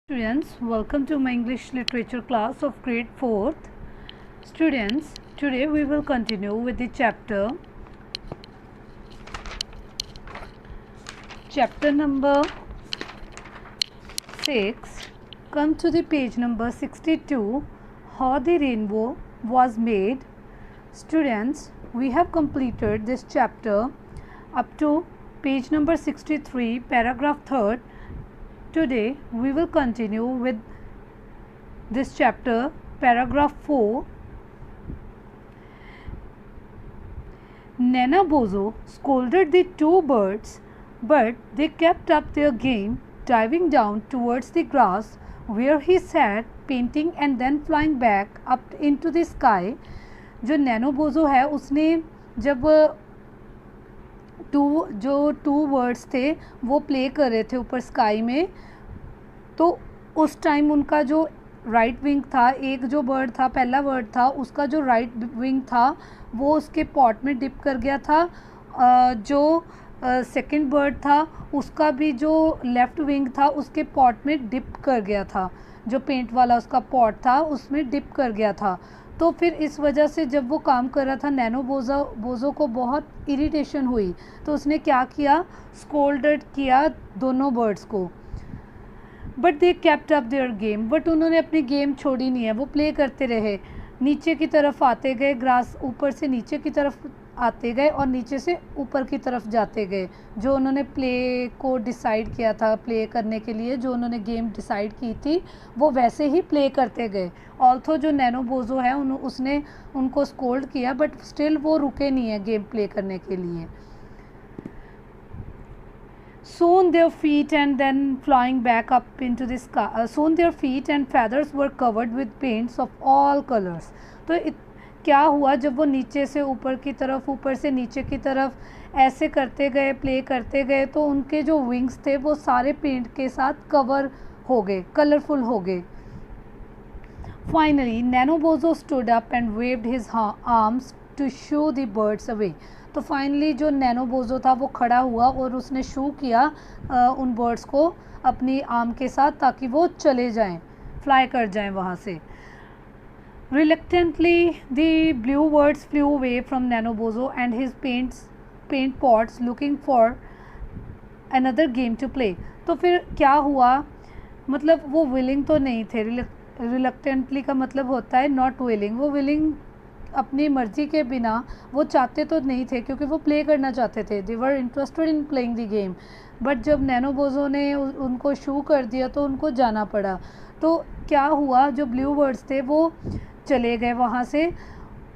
Students, welcome to my English literature class of grade 4th. Students, today we will continue with the chapter number 6. Come to the page number 62, How the Rainbow Was Made. Students, we have completed this chapter up to page number 63, paragraph 3rd. Today we will continue with this chapter, paragraph 4. Nana Bozo scolded the two birds, but they kept up their game, diving down towards the grass where he sat painting and then flying back up into the sky. जो nano बोजो है उसने जब two words थे वो play कर रहे थे ऊपर स्काई में, तो उस टाइम उनका जो राइट विंग था, एक जो बर्ड था, पहला वर्ड था, उसका जो राइट विंग था वो उसके पॉट में डिप कर गया था। जो सेकंड बर्ड था उसका भी जो लेफ़्ट विंग था उसके पॉट में डिप कर गया था, जो पेंट वाला उसका पॉट था उसमें डिप कर गया था। तो फिर इस वजह से जब वो काम कर रहा था नैनो बोजो को बहुत इरिटेशन हुई, तो उसने क्या किया, स्कोल्डेड किया दोनों बर्ड्स को। But they kept up their game, but उन्होंने अपनी गेम छोड़ी नहीं है, वो प्ले करते रहे, नीचे की तरफ आते गए, ग्रास ऊपर से नीचे की तरफ आते गए और नीचे से ऊपर की तरफ जाते गए। जो उन्होंने प्ले को डिसाइड किया था, प्ले करने के लिए जो उन्होंने गेम डिसाइड की थी वो वैसे ही प्ले करते गए। ऑल्थो जो नैनो बोजो है उसने उनको स्कोल्ड किया, बट स्टिल वो रुके नहीं है गेम प्ले करने के लिए। Soon their feet and then flying back up into the sky. Soon their feet and feathers were covered with paints of all colors. तो क्या हुआ, जब वो नीचे से ऊपर की तरफ, ऊपर से नीचे की तरफ ऐसे करते गए, प्ले करते गए, तो उनके जो विंग्स थे वो सारे पेंट के साथ कवर हो गए, कलरफुल हो गए। Finally, Nano Bozo stood up and waved his arms to shoo the birds away. तो फाइनली जो नैनो बोजो था वो खड़ा हुआ और उसने शू किया उन बर्ड्स को अपनी आर्म के साथ, ताकि वो चले जाएं, फ्लाई कर जाएं वहाँ से। Reluctantly, the blue birds flew away from Nano Bozo and his paint pots, looking for another game to play. तो फिर क्या हुआ, मतलब वो विलिंग तो नहीं थे। रिलक्टेंटली का मतलब होता है नॉट विलिंग। वो विलिंग अपनी मर्जी के बिना, वो चाहते तो नहीं थे क्योंकि वो प्ले करना चाहते थे, they were interested in playing the game, but जब नैनो बोजो ने उनको शू कर दिया तो उनको जाना पड़ा। तो क्या हुआ, जो ब्लू बर्ड्स थे वो चले गए वहाँ से,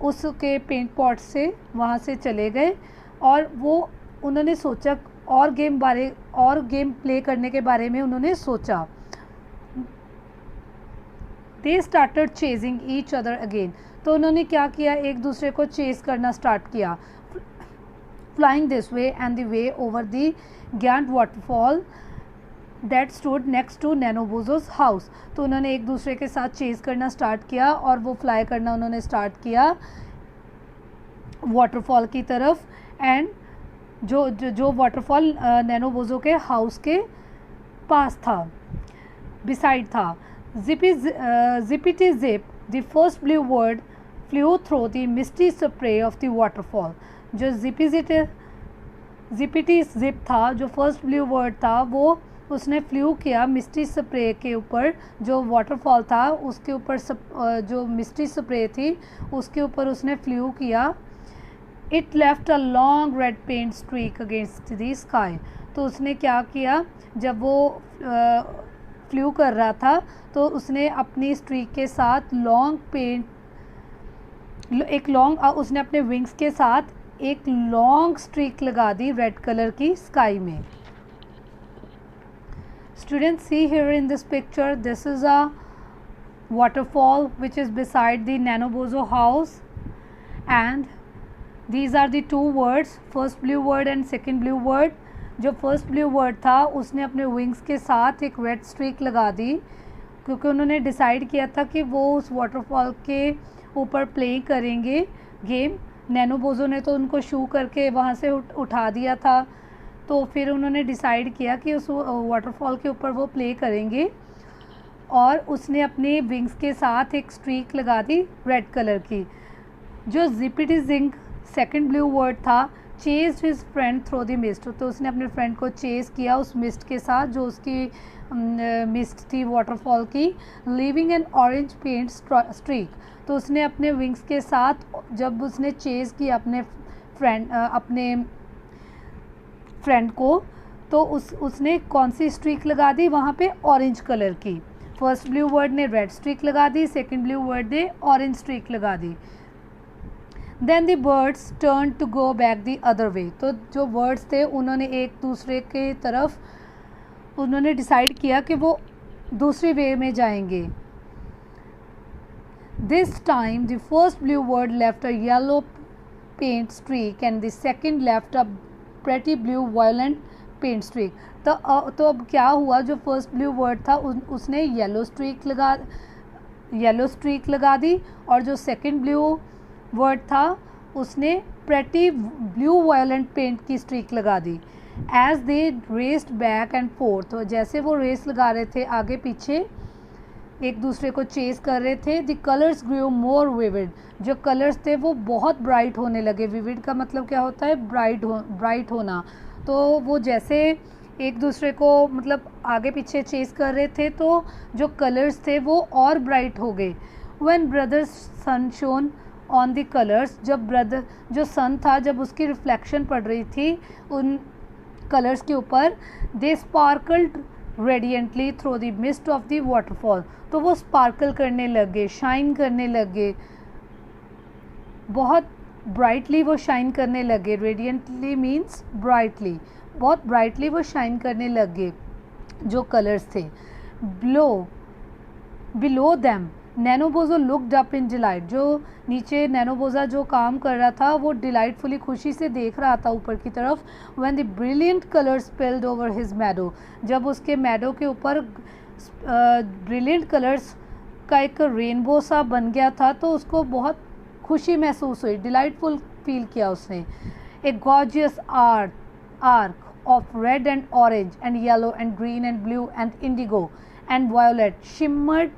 उसके पेंट पॉट से वहाँ से चले गए, और वो उन्होंने सोचा और गेम प्ले करने के बारे में उन्होंने सोचा। They started chasing each other again, तो उन्होंने क्या किया, एक दूसरे को चेस करना स्टार्ट किया। Flying this way and the way over the giant waterfall that stood next to Nanabozho's house. तो उन्होंने एक दूसरे के साथ चेस करना स्टार्ट किया और वो फ्लाई करना उन्होंने स्टार्ट किया वाटरफॉल की तरफ, एंड जो वाटरफॉल नैनो बोजो के हाउस के पास था, बिसाइड था। Zippity zip, the first blue bird flew through the misty spray of the waterfall. जो zippity zip था, जो फर्स्ट ब्लू बर्ड था, वो उसने फ्लू किया मिस्टी स्प्रे के ऊपर, जो वाटरफॉल था उसके ऊपर, जो मिस्टी स्प्रे थी उसके ऊपर उसने फ्लू किया। It left a long red paint streak against the sky. तो उसने क्या किया, जब वो फ्लू कर रहा था तो उसने अपनी स्ट्रीक के साथ उसने अपने विंग्स के साथ एक लॉन्ग स्ट्रीक लगा दी रेड कलर की स्काई में। Students, see here in this picture, this is a waterfall which is beside the Nano Bozo house, and these are the two words, first blue word and second blue word. जो first blue bird था उसने अपने wings के साथ एक red streak लगा दी, क्योंकि उन्होंने डिसाइड किया था कि वो उस वाटरफॉल के ऊपर प्ले करेंगे गेम। नैनो बोजो ने तो उनको शू करके वहाँ से उठा दिया था, तो फिर उन्होंने डिसाइड किया कि उस वाटरफॉल के ऊपर वो प्ले करेंगे। और उसने अपने विंग्स के साथ एक स्ट्रीक लगा दी रेड कलर की। जो जिपिटी जिंग सेकंड ब्लू वर्ड था, chased his friend through the mist, तो उसने अपने फ्रेंड को चेस किया उस मिस्ट के साथ जो उसकी मिस्ट थी वाटरफॉल की, leaving an orange paint streak. तो उसने अपने विंग्स के साथ जब उसने चेस किया अपने फ्रेंड को, तो उसने कौन सी स्ट्रीक लगा दी वहाँ पे, ऑरेंज कलर की। फर्स्ट ब्लू वर्ड ने रेड स्ट्रीक लगा दी, सेकंड ब्लू वर्ड ने ऑरेंज स्ट्रीक लगा दी। Then the birds turn to go back the other way, तो जो बर्ड्स थे उन्होंने एक दूसरे के तरफ उन्होंने डिसाइड किया कि वो दूसरी वे में जाएंगे। This time the first blue word left a yellow paint streak and the second left a pretty blue violent paint streak. तो अब क्या हुआ, जो फर्स्ट ब्लू वर्ड था उसने येलो स्ट्रीक लगा दी, और जो सेकंड ब्लू वर्ड था उसने प्रेटी ब्लू वायलेंट पेंट की स्ट्रीक लगा दी। As they raced back and forth, तो जैसे वो रेस लगा रहे थे आगे पीछे एक दूसरे को चेस कर रहे थे, the colours grew more vivid, जो कलर्स थे वो बहुत ब्राइट होने लगे। विविड का मतलब क्या होता है, ब्राइट होना। तो वो जैसे एक दूसरे को मतलब आगे पीछे चेस कर रहे थे तो जो कलर्स थे वो और ब्राइट हो गए। When brothers sun shone on the colours, जब जो सन था जब उसकी रिफ्लेक्शन पड़ रही थी उन कलर्स के ऊपर, they sparkled radiantly through the mist of the waterfall, तो वो स्पार्कल करने लगे, शाइन करने लगे, बहुत ब्राइटली वो शाइन करने लगे। रेडियंटली मीन्स ब्राइटली, बहुत ब्राइटली वो शाइन करने लगे जो कलर्स थे। Below them Nanabozho looked up in delight, जो नीचे नैनोबोजा जो काम कर रहा था वो डिलाइटफुली खुशी से देख रहा था ऊपर की तरफ। When the brilliant colours spilled over his meadow, जब उसके मैडो के ऊपर ब्रिलियंट कलर्स का एक रेनबो सा बन गया था तो उसको बहुत खुशी महसूस हुई, डिलाइटफुल फील किया उसने। A gorgeous arc of red and orange and yellow and green and blue and indigo and violet shimmered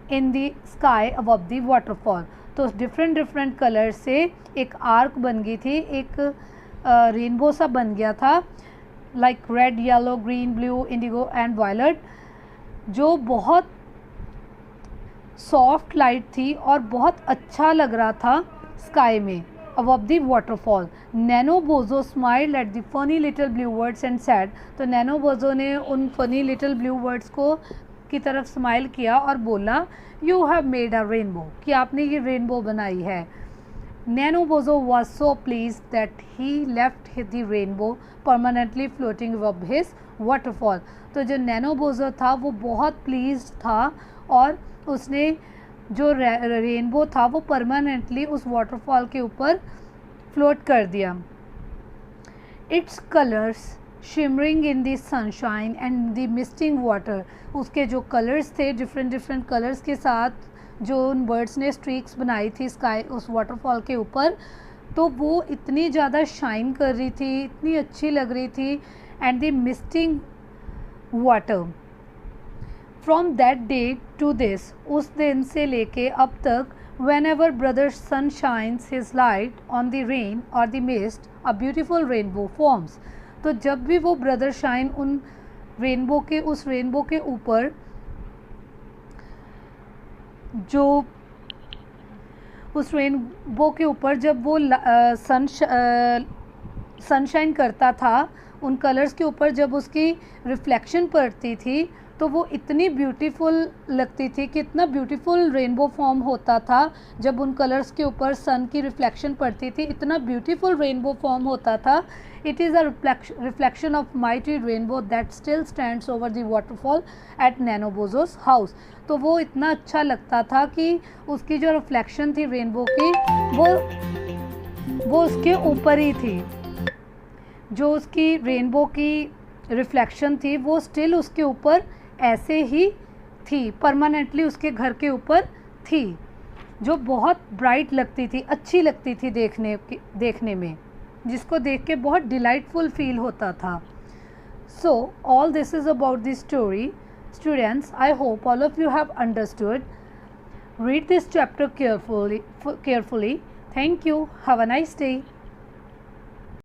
in the sky above the waterfall, तो डिफरेंट कलर से एक आर्क बन गई थी, एक रेनबो सा बन गया था, like red yellow green blue indigo and violet, जो बहुत सॉफ्ट लाइट थी और बहुत अच्छा लग रहा था स्काई में above the waterfall. Nanobozo smiled at the funny little blue words and said, तो नैनोबोजो ने उन funny little blue words को की तरफ स्माइल किया और बोला, You have made a rainbow, कि आपने ये रेनबो बनाई है। Nanobozo was so pleased that he left the rainbow permanently floating above his waterfall. तो जो नैनोबोजो था वो बहुत प्लीज्ड था और उसने जो रेनबो था वो परमानेंटली उस वाटरफॉल के ऊपर फ्लोट कर दिया। It's colours shimmering in the sunshine and the misting water, उसके जो कलर्स थे डिफरेंट कलर्स के साथ जो उन बर्ड्स ने स्ट्रीक्स बनाई थी स्काई उस वाटरफॉल के ऊपर, तो वो इतनी ज़्यादा शाइन कर रही थी, इतनी अच्छी लग रही थी। And the misting water, from that day to this, उस दिन से लेके अब तक, whenever brother sun shines his light on the rain और the mist a beautiful rainbow forms, तो जब भी वो ब्रदर शाइन उन रेनबो के उस रेनबो के ऊपर जो उस रेनबो के ऊपर जब वो सनशाइन करता था उन कलर्स के ऊपर, जब उसकी रिफ्लेक्शन पड़ती थी तो वो इतनी ब्यूटीफुल लगती थी कि इतना ब्यूटीफुल रेनबो फॉर्म होता था जब उन कलर्स के ऊपर सन की रिफ्लेक्शन पड़ती थी, इतना ब्यूटीफुल रेनबो फॉर्म होता था। It is a reflection of mighty rainbow that still stands over the waterfall at Nanabozho's house, तो वो इतना अच्छा लगता था कि उसकी जो रिफ्लेक्शन थी रेनबो की वो उसके ऊपर ही थी, जो उसकी रेनबो की रिफ्लेक्शन थी वो स्टिल उसके ऊपर ऐसे ही थी, परमानेंटली उसके घर के ऊपर थी, जो बहुत ब्राइट लगती थी, अच्छी लगती थी देखने में, जिसको देख के बहुत डिलाइटफुल फील होता था। So all this is about the story Students, I hope all of you have understood. Read this chapter carefully. Thank you. Have a nice day.